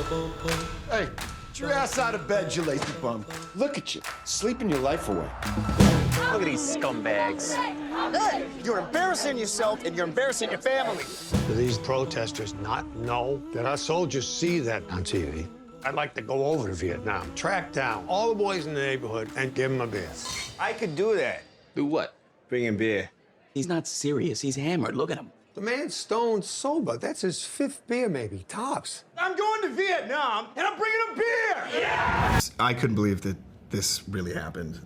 Hey, get your ass out of bed, you lazy bum. Look at you, sleeping your life away. Look at these scumbags. Hey, you're embarrassing yourself and you're embarrassing your family. Do these protesters not know that our soldiers see that on TV? I'd like to go over to Vietnam, track down all the boys in the neighborhood, and give them a beer. I could do that. Do what? Bring in beer. He's not serious. He's hammered. Look at him. The man's stone sober. That's his 5th beer, maybe, tops. I'm going to Vietnam, and I'm bringing a beer! Yeah! I couldn't believe that this really happened.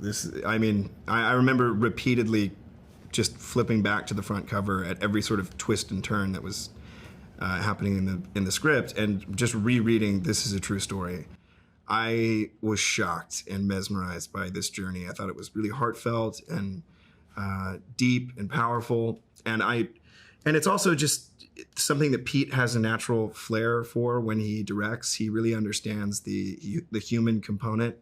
I mean, I remember repeatedly just flipping back to the front cover at every sort of twist and turn that was happening in the script, and just rereading This Is a True Story. I was shocked and mesmerized by this journey. I thought it was really heartfelt and deep and powerful, and it's also just something that Pete has a natural flair for when he directs. He really understands the human component,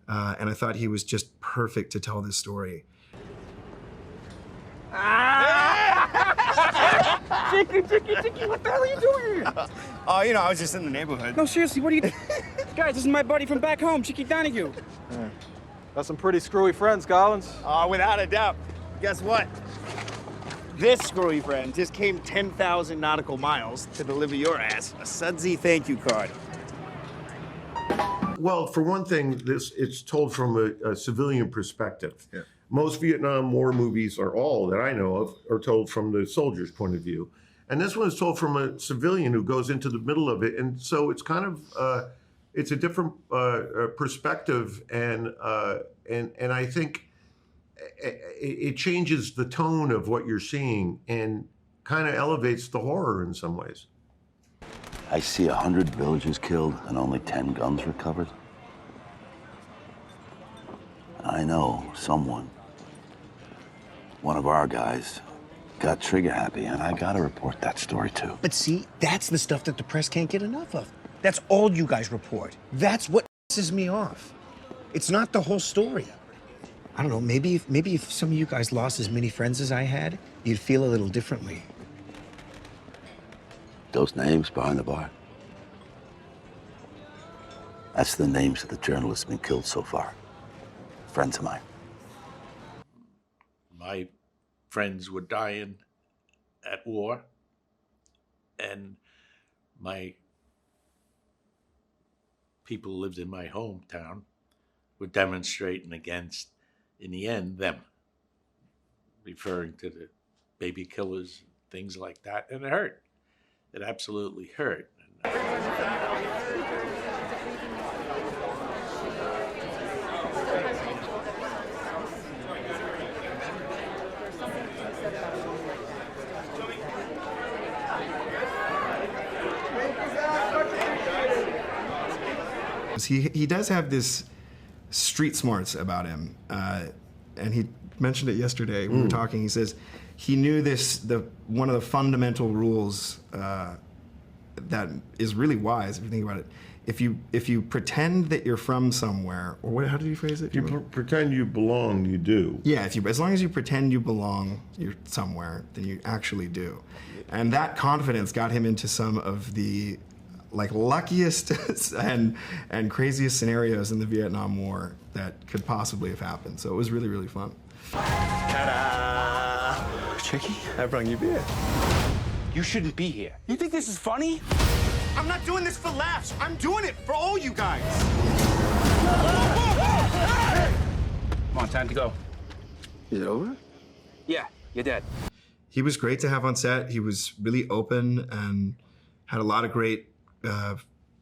and I thought he was just perfect to tell this story. Chickie, what the hell are you doing here? Oh, you know, I was just in the neighborhood. No, seriously, what are you doing? Guys, this is my buddy from back home, Chickie Donohue. Yeah. Got some pretty screwy friends, Collins. Oh, without a doubt. Guess what? This screwy friend just came 10,000 nautical miles to deliver your ass a sudsy thank you card. Well, for one thing, it's told from a civilian perspective. Yeah. Most Vietnam War movies, or all that I know of, are told from the soldier's point of view. And this one is told from a civilian who goes into the middle of it. And so it's kind of, it's a different perspective. And I think it changes the tone of what you're seeing and kind of elevates the horror in some ways. I see 100 villagers killed and only 10 guns recovered. I know someone, one of our guys, got trigger happy, and I gotta report that story too. But see, that's the stuff that the press can't get enough of. That's all you guys report. That's what pisses me off. It's not the whole story. I don't know, maybe if some of you guys lost as many friends as I had, you'd feel a little differently. Those names behind the bar, that's the names of the journalists been killed so far. Friends of mine. My friends were dying at war, and my people who lived in my hometown were demonstrating against, in the end, them, referring to the baby killers, things like that, and it hurt. It absolutely hurt. He does have this street smarts about him, and he mentioned it yesterday. We were talking. He says he knew one of the fundamental rules that is really wise if you think about it. If you pretend that you're from somewhere, or how did you phrase it? If you pretend you belong, you do. Yeah, as long as you pretend you belong, you're somewhere, then you actually do. And that confidence got him into some of the luckiest and craziest scenarios in the Vietnam War that could possibly have happened. So it was really, really fun. Ta-da! Chickie, I brought you beer. You shouldn't be here. You think this is funny? I'm not doing this for laughs. I'm doing it for all you guys. Come on, time to go. Is it over? Yeah, you're dead. He was great to have on set. He was really open and had a lot of great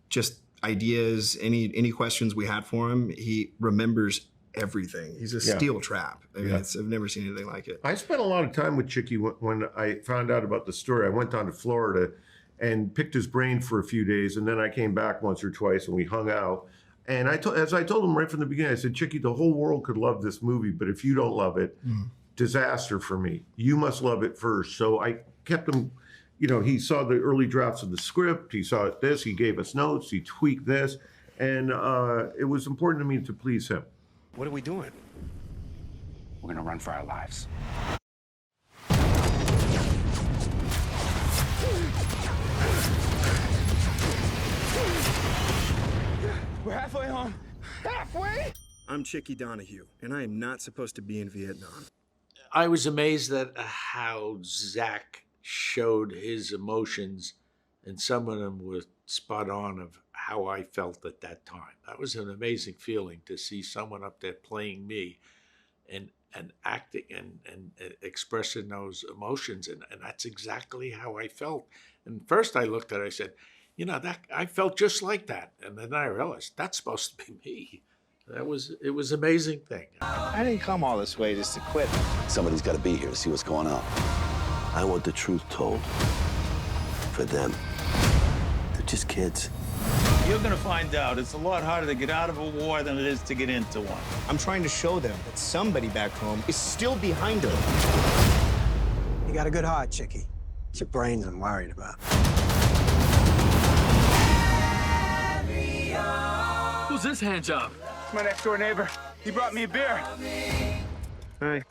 just ideas, any questions we had for him. He remembers everything. He's a steel trap. I mean, I've never seen anything like it. I spent a lot of time with Chickie when I found out about the story. I went down to Florida and picked his brain for a few days, and then I came back once or twice and we hung out. And as I told him right from the beginning, I said, Chickie, the whole world could love this movie, but if you don't love it, disaster for me. You must love it first. So I kept him. You know, he saw the early drafts of the script. He saw this. He gave us notes. He tweaked this. And it was important to me to please him. What are we doing? We're gonna run for our lives. We're halfway home. Halfway? I'm Chickie Donohue, and I am not supposed to be in Vietnam. I was amazed at how Zac showed his emotions, and some of them were spot on of how I felt at that time. That was an amazing feeling to see someone up there playing me and acting and expressing those emotions, and that's exactly how I felt. And first I looked at it, I said, you know, that I felt just like that. And then I realized that's supposed to be me. It was an amazing thing. I didn't come all this way just to quit. Somebody's got to be here to see what's going on. I want the truth told. For them. They're just kids. You're gonna find out it's a lot harder to get out of a war than it is to get into one. I'm trying to show them that somebody back home is still behind her. You got a good heart, Chickie. It's your brains I'm worried about. Who's this hand job? It's my next door neighbor. He brought me a beer. Hi.